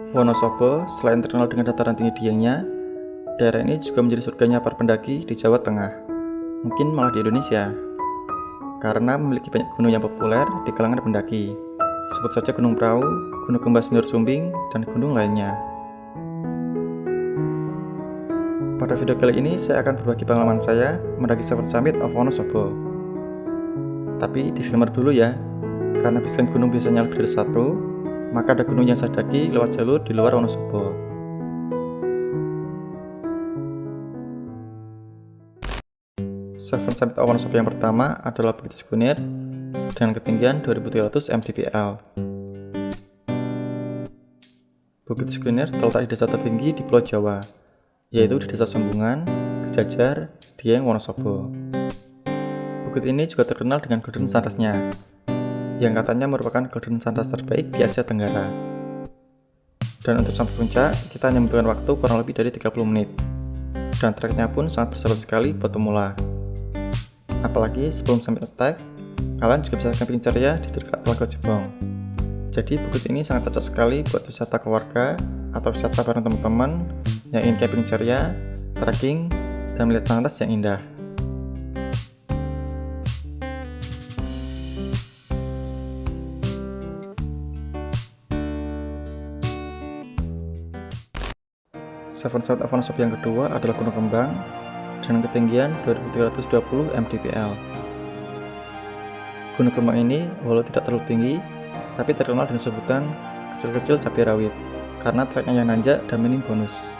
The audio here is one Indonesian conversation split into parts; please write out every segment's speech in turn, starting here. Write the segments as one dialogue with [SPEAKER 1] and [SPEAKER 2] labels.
[SPEAKER 1] Wonosobo, selain terkenal dengan dataran tinggi diengnya, daerah ini juga menjadi surganya para pendaki di Jawa Tengah, mungkin malah di Indonesia, karena memiliki banyak gunung yang populer di kalangan pendaki. Sebut saja Gunung Prau, Gunung Kembar Sindur Sumbing, dan gunung lainnya. Pada video kali ini saya akan berbagi pengalaman saya mendaki Seven Summit of Wonosobo. Tapi disclaimer dulu ya, karena base gunung biasanya lebih dari satu, maka ada gunung yang saya daki lewat jalur di luar Wonosobo. Seven Summit of Wonosobo yang pertama adalah Bukit Sikunir dengan ketinggian 2300 mdpl. Bukit Sikunir terletak di desa tertinggi di Pulau Jawa, yaitu di Desa Sembungan, Kejajar, Dieng, Wonosobo. Bukit ini juga terkenal dengan Golden Sunrise-nya, yang katanya merupakan Golden Sunrise terbaik di Asia Tenggara. Dan untuk sampai puncak, kita hanya membutuhkan waktu kurang lebih dari 30 menit. Dan treknya pun sangat bersahabat sekali buat pemula. Apalagi sebelum sampai attack, kalian juga bisa camping ceria di dekat Telaga Jebong. Jadi bukit ini sangat cocok sekali buat wisata keluarga atau wisata bareng teman-teman yang ingin camping ceria, trekking, dan melihat sunrise yang indah. Seven Summit of Wonosobo yang kedua adalah Gunung Kembang dengan ketinggian 2320 mdpl. Gunung Kembang ini walau tidak terlalu tinggi, tapi terkenal dengan sebutan kecil-kecil cabai rawit karena treknya yang nanjak dan minim bonus.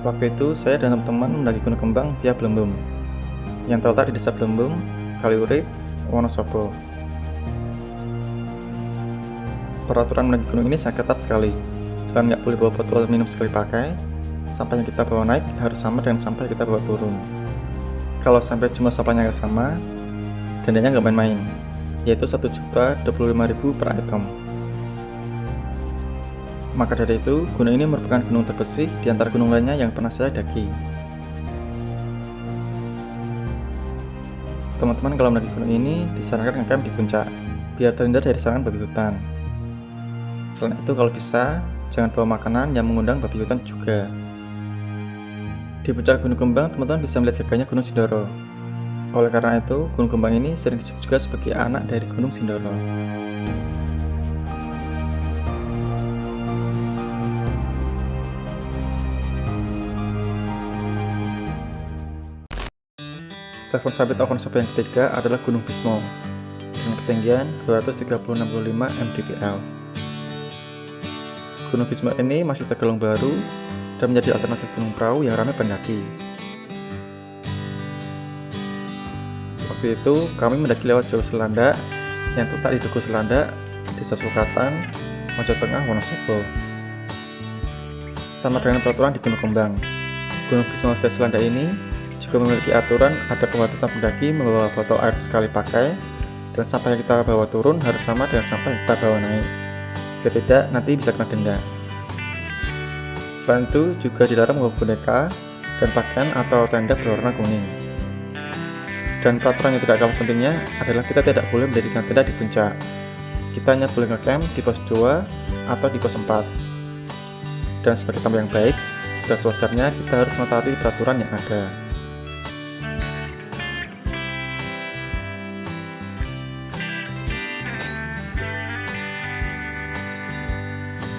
[SPEAKER 1] Waktu itu saya dan teman-teman mendaki Gunung Kembang via Blembum yang terletak di Desa Blembum, Kaliurip, Wonosobo. Peraturan mendaki gunung ini sangat ketat sekali. Selain nggak boleh bawa botol minum sekali pakai, sampah yang kita bawa naik harus sama dengan sampah yang kita bawa turun. Kalau sampai jumlah sampahnya nggak sama, dendanya nggak main-main, yaitu Rp1.025.000 per item. Maka dari itu, gunung ini merupakan gunung terbersih di antara gunung lainnya yang pernah saya daki. Teman-teman kalau mendaki gunung ini disarankan ngecamp di puncak, biar terhindar dari serangan babi hutan. Selain itu kalau bisa, jangan bawa makanan yang mengundang babi hutan juga. Di puncak Gunung Kembang, teman-teman bisa melihat gagahnya Gunung Sindoro. Oleh karena itu, Gunung Kembang ini sering disebut juga sebagai anak dari Gunung Sindoro. Seven Summit of Wonosobo yang ketiga adalah Gunung Bismo dengan ketinggian 235 mdpl. Gunung Bismo ini masih tergolong baru dan menjadi alternatif Gunung Prau yang ramai pendaki. Waktu itu kami mendaki lewat Jalur Selandak yang terletak di Dukuh Selandak, Desa Sukatan, Mojo Tengah, Wonosobo. Sama dengan peraturan di Gunung Kembang, Gunung Bismo via Selandak ini juga memiliki aturan ada pembatasan pendaki membawa botol air sekali pakai, dan sampah yang kita bawa turun harus sama dengan sampah yang kita bawa naik. Jika tidak, nanti bisa kena denda. Selain itu, juga dilarang membawa boneka dan pakaian atau tenda berwarna kuning. Dan peraturan yang tidak kalah pentingnya adalah kita tidak boleh mendirikan tenda di puncak. Kita hanya boleh ngecamp di pos 2 atau di pos 4. Dan sebagai tamu yang baik, sudah sewajarnya kita harus mentaati peraturan yang ada.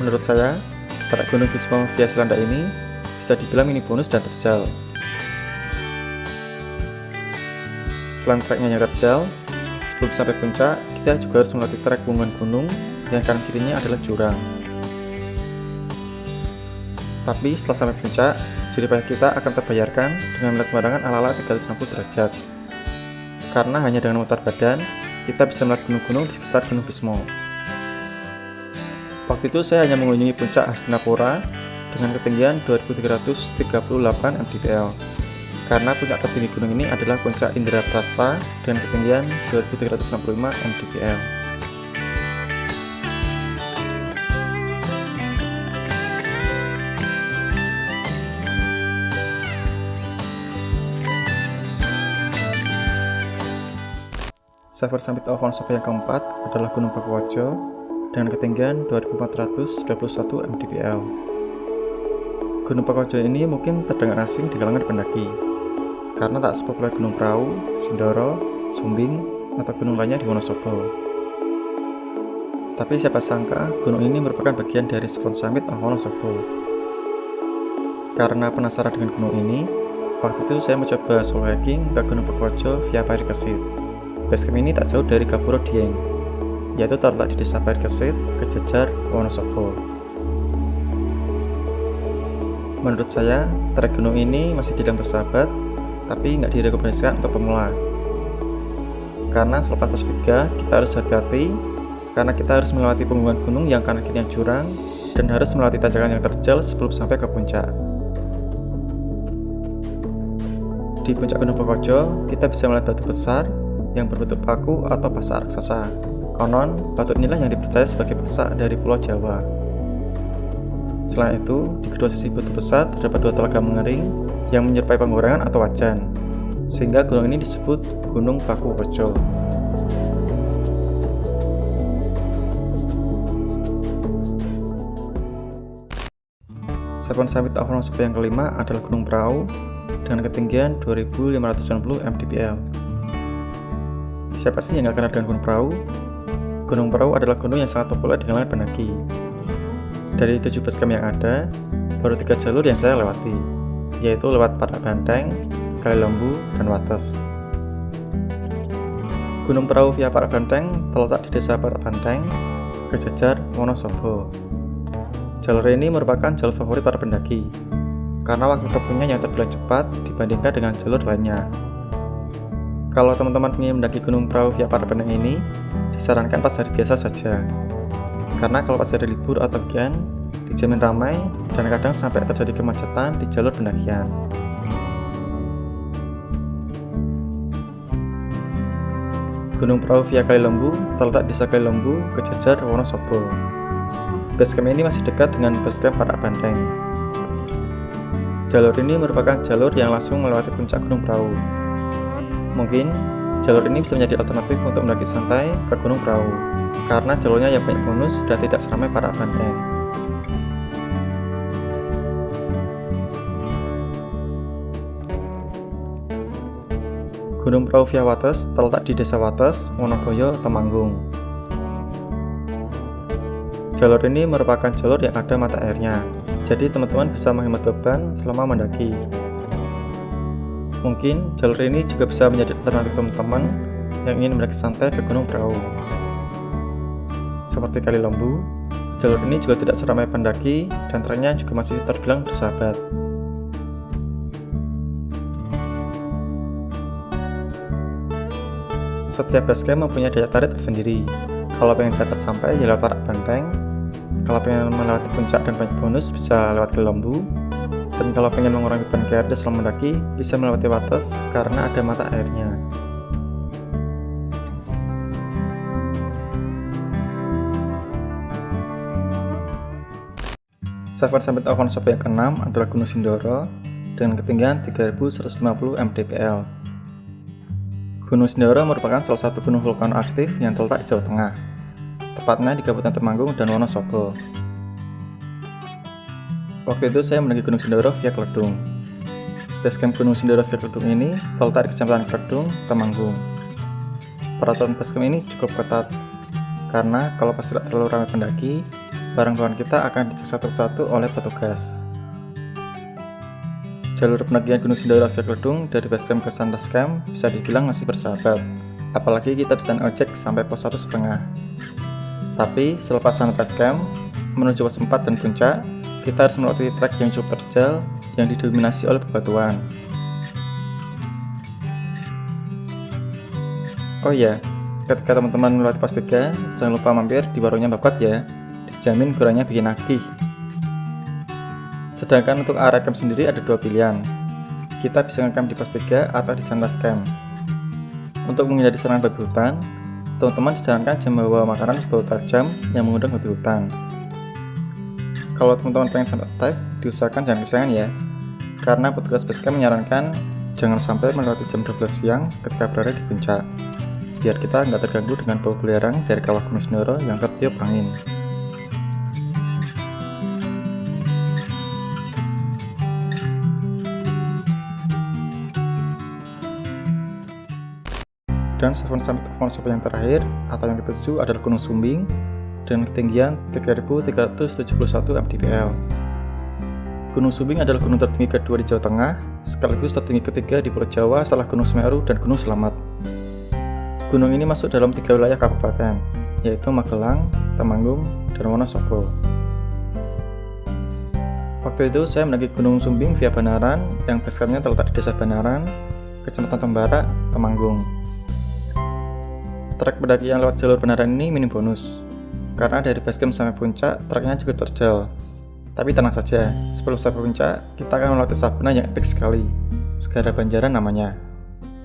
[SPEAKER 1] Menurut saya, trek Gunung Bismo via Selandak ini bisa dibilang mini bonus dan terjal. Selain treknya yang terjal, sebelum sampai puncak, kita juga harus melalui trek punggungan gunung yang kanan kirinya adalah jurang. Tapi setelah sampai puncak, jerih payah kita akan terbayarkan dengan melihat pemandangan ala-ala 360 derajat. Karena hanya dengan memutar badan, kita bisa melihat gunung-gunung di sekitar Gunung Bismo. Waktu itu saya hanya mengunjungi puncak Hastinapura dengan ketinggian 2338 mdpl. Karena puncak tertinggi gunung ini adalah puncak Indraprasta dengan ketinggian 2365 mdpl. Seven Summit of Wonosobo yang keempat adalah Gunung Pakuwojo dengan ketinggian 2421 mdpl. Gunung Pekojo ini mungkin terdengar asing di kalangan pendaki, karena tak sepopuler Gunung Prau, Sindoro, Sumbing, atau gunung lainnya di Wonosobo. Tapi siapa sangka gunung ini merupakan bagian dari Seven Summit of Wonosobo. Karena penasaran dengan gunung ini, waktu itu saya mencoba solo hiking ke Gunung Pekojo via Parikesit. Basecamp ini tak jauh dari Gapuro Dieng, yaitu terletak di desa Parikesit, Kejejar, Wonosobo. Menurut saya, trek gunung ini masih dibilang bersahabat, tapi nggak direkomendasikan untuk pemula. Karena selepas pos 3, kita harus hati-hati, karena kita harus melewati punggungan gunung yang kanan kirinya jurang, dan harus melewati tanjakan yang terjal sebelum sampai ke puncak. Di puncak Gunung Pekojo, kita bisa melihat batu besar yang berbentuk paku atau pasak raksasa. Konon, batu inilah yang dipercaya sebagai pasak dari Pulau Jawa. Selain itu, di kedua sisi batu besar terdapat dua telaga mengering yang menyerupai penggorengan atau wajan, sehingga gunung ini disebut Gunung Paku Kojo. Seven Summit of Wonosobo yang kelima adalah Gunung Prau dengan ketinggian 2590 mdpl. Siapa sih yang gak kenal dengan Gunung Prau? Gunung Prau adalah gunung yang sangat populer di kalangan pendaki. Dari 7 basecamp yang ada, baru 3 jalur yang saya lewati, yaitu lewat Parak Banteng, Kalilembu, dan Wates. Gunung Prau via Parak Banteng terletak di desa Parak Banteng, Kejejar, Wonosobo. Jalur ini merupakan jalur favorit para pendaki, karena waktu tempuhnya yang terbilang cepat dibandingkan dengan jalur lainnya. Kalau teman-teman ingin mendaki Gunung Prau via Parak Banteng ini, disarankan pas hari biasa saja. Karena kalau pas hari libur atau weekend, dijamin ramai dan kadang sampai terjadi kemacetan di jalur pendakian. Gunung Prau via Kalilembu terletak di desa Kalilembu, Kejejar, Wonosobo. Basecamp ini masih dekat dengan basecamp Parak Banteng. Jalur ini merupakan jalur yang langsung melewati puncak Gunung Prau. Mungkin jalur ini bisa menjadi alternatif untuk mendaki santai ke Gunung Prau, karena jalurnya yang banyak bonus dan tidak seramai Parak Banteng. Gunung Prau via Wates terletak di desa Wates, Wonoboyo, Temanggung. Jalur ini merupakan jalur yang ada mata airnya, jadi teman-teman bisa menghemat beban selama mendaki. Mungkin jalur ini juga bisa menjadi alternatif teman-teman yang ingin mendaki santai ke Gunung Prau. Seperti Kalilembu, jalur ini juga tidak seramai pendaki dan treknya juga masih terbilang bersahabat. Setiap basecamp mempunyai daya tarik tersendiri. Kalau pengen dapat sampai ya lewat Parak Banteng, kalau pengen melewati puncak dan banyak bonus bisa lewat Kalilembu, dan kalau pengen mengurangi beban KRD selama mendaki bisa melewati Wates karena ada mata airnya. Seven Summit of Wonosobo yang keenam adalah Gunung Sindoro dengan ketinggian 3150 mdpl. Gunung Sindoro merupakan salah satu gunung vulkan aktif yang terletak di Jawa Tengah, tepatnya di Kabupaten Temanggung dan Wonosobo. Waktu itu saya mendaki Gunung Sindoro via Kledung. Basecamp Gunung Sindoro via Kledung ini terletak di Kecamatan Kledung, Temanggung. Peraturan basecamp ini cukup ketat, karena kalau pas tidak terlalu ramai pendaki, barang bawaan kita akan dicek satu-satu oleh petugas. Jalur pendakian Gunung Sindoro via Kledung dari basecamp ke Sandas Camp bisa dibilang masih bersahabat, apalagi kita bisa ngojek sampai pos 1,5. Tapi selepas Sandas Camp menuju pos 4 dan puncak, kita harus melewati trek yang cukup terjal yang didominasi oleh bebatuan. Oh iya, ketika teman-teman melewati pos 3, jangan lupa mampir di warungnya Babat ya, dijamin gorengnya bikin nagih. Sedangkan untuk area camp sendiri ada dua pilihan. Kita bisa ngecamp di pos 3 atau di Sandas Camp. Untuk menghindari serangan babi hutan, teman-teman disarankan jangan membawa makanan berbau tajam yang mengundang babi hutan. Kalau teman-teman pengen santai attack, diusahakan jangan kesiangan ya, karena petugas basecamp menyarankan jangan sampai melewati jam 12 siang ketika berada di puncak. biar kita nggak terganggu dengan bau belerang dari kawah Gunung Sindoro yang tertiup angin. Dan Seven Summit of Wonosobo yang terakhir atau yang ketujuh adalah Gunung Sumbing dengan ketinggian 3.371 mdpl. Gunung Sumbing adalah gunung tertinggi kedua di Jawa Tengah, sekaligus tertinggi ketiga di Pulau Jawa setelah Gunung Semeru dan Gunung Selamat. Gunung ini masuk dalam 3 wilayah kabupaten, yaitu Magelang, Temanggung, dan Wonosobo. Waktu itu saya mendaki Gunung Sumbing via Banaran yang basecampnya terletak di Desa Banaran, Kecamatan Tembara, Temanggung. Trek pendaki yang lewat jalur Banaran ini minim bonus, karena dari basecamp sampai puncak treknya cukup terjal. Tapi tenang saja, sebelum sampai puncak, kita akan melewati sabana yang epik sekali, Segara Banjaran namanya.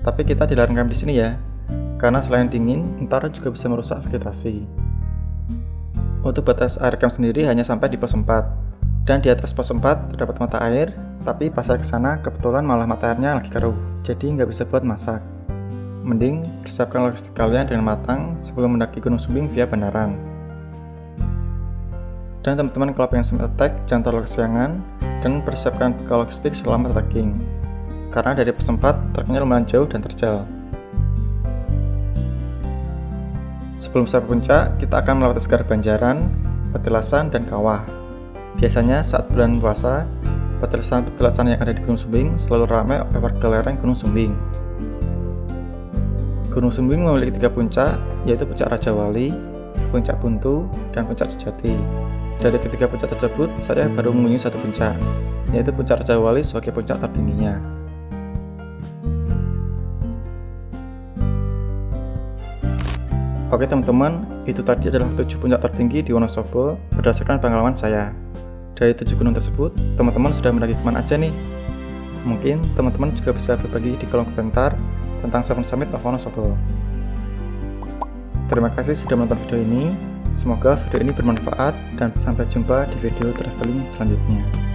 [SPEAKER 1] Tapi kita dilarang camp di sini ya, karena selain dingin, ntar juga bisa merusak vegetasi. Untuk batas air camp sendiri hanya sampai di pos 4, dan di atas pos 4 terdapat mata air, tapi pas saya kesana kebetulan malah mata airnya lagi keruh, jadi nggak bisa buat masak. Mending persiapkan logistik kalian dengan matang sebelum mendaki Gunung Sumbing via Banaran. Dan teman-teman kalau pengen summit attack jangan terlalu kesiangan dan persiapkan bekal logistik selama trekking, karena dari pos 4 treknya lumayan jauh dan terjal. Sebelum sampai puncak, kita akan melewati Segara Banjaran, Petilasan, dan Kawah. Biasanya saat bulan puasa, petilasan yang ada di Gunung Sumbing selalu ramai oleh warga lereng Gunung Sumbing. Gunung Sumbing memiliki 3 puncak, yaitu Puncak Raja Wali, Puncak Buntu, dan Puncak Sejati. Dari ketiga puncak tersebut, saya baru mengunjungi satu puncak, yaitu Puncak Raja Wali sebagai puncak tertingginya. Oke teman-teman, itu tadi adalah 7 puncak tertinggi di Wonosobo berdasarkan pengalaman saya. Dari 7 gunung tersebut, teman-teman sudah mendaki kemana aja nih? Mungkin teman-teman juga bisa berbagi di kolom komentar tentang Seven Summit of Wonosobo. Terima kasih sudah menonton video ini. Semoga video ini bermanfaat dan sampai jumpa di video traveling selanjutnya.